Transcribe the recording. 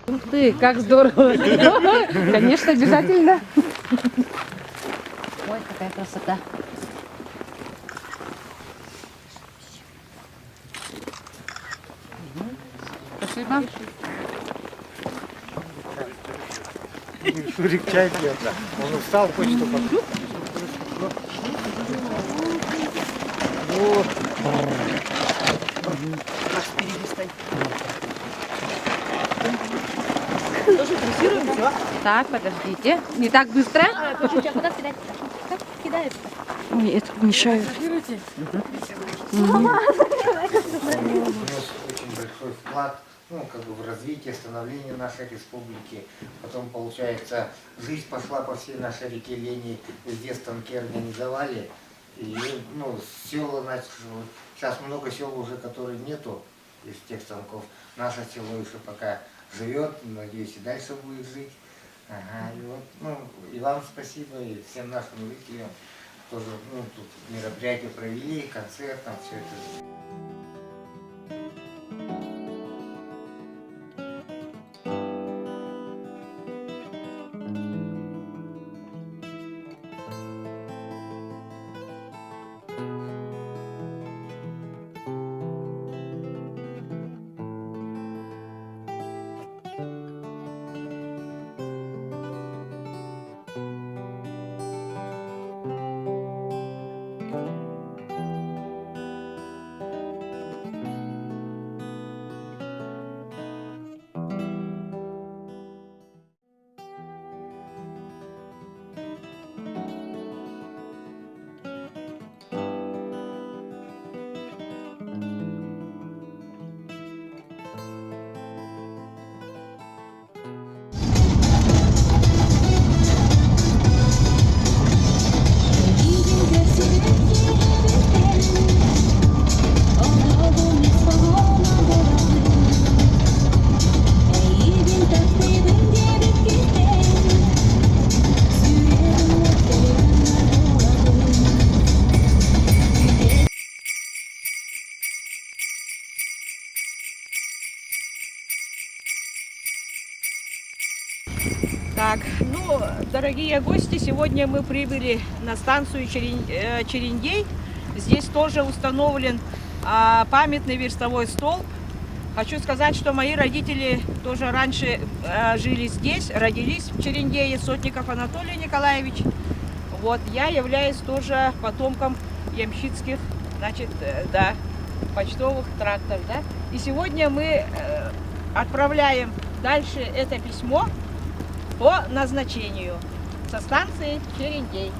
Ух ты, как здорово! Конечно, обязательно. Ой, какая красота. Спасибо. Шурик чай пьет. Он устал, хочет попить. Тоже фиксируем, все? Так, подождите. Не так быстро. Куда кидать? Как кидается? Ой, это мешает. Внес очень большой вклад, ну, как бы в развитие, становление нашей республики. Потом, получается, жизнь пошла по всей нашей реке Лени, везде станки организовали. И, ну, села, значит, сейчас много сел уже, которые нету из тех станков. Наше село еще пока живет, надеюсь, и дальше будет жить. Ага, и вот, ну, и вам спасибо, и всем нашим жителям тоже, ну, тут мероприятия провели, концерт, там все это. Так, ну, дорогие гости, сегодня мы прибыли на станцию Черендей. Здесь тоже установлен памятный верстовой столб. Хочу сказать, что мои родители тоже раньше жили здесь, родились в Черендее, Сотников Анатолий Николаевич. Вот, я являюсь тоже потомком ямщицких, значит, да, почтовых трактов, да. И сегодня мы отправляем дальше это письмо по назначению со станции Черендей.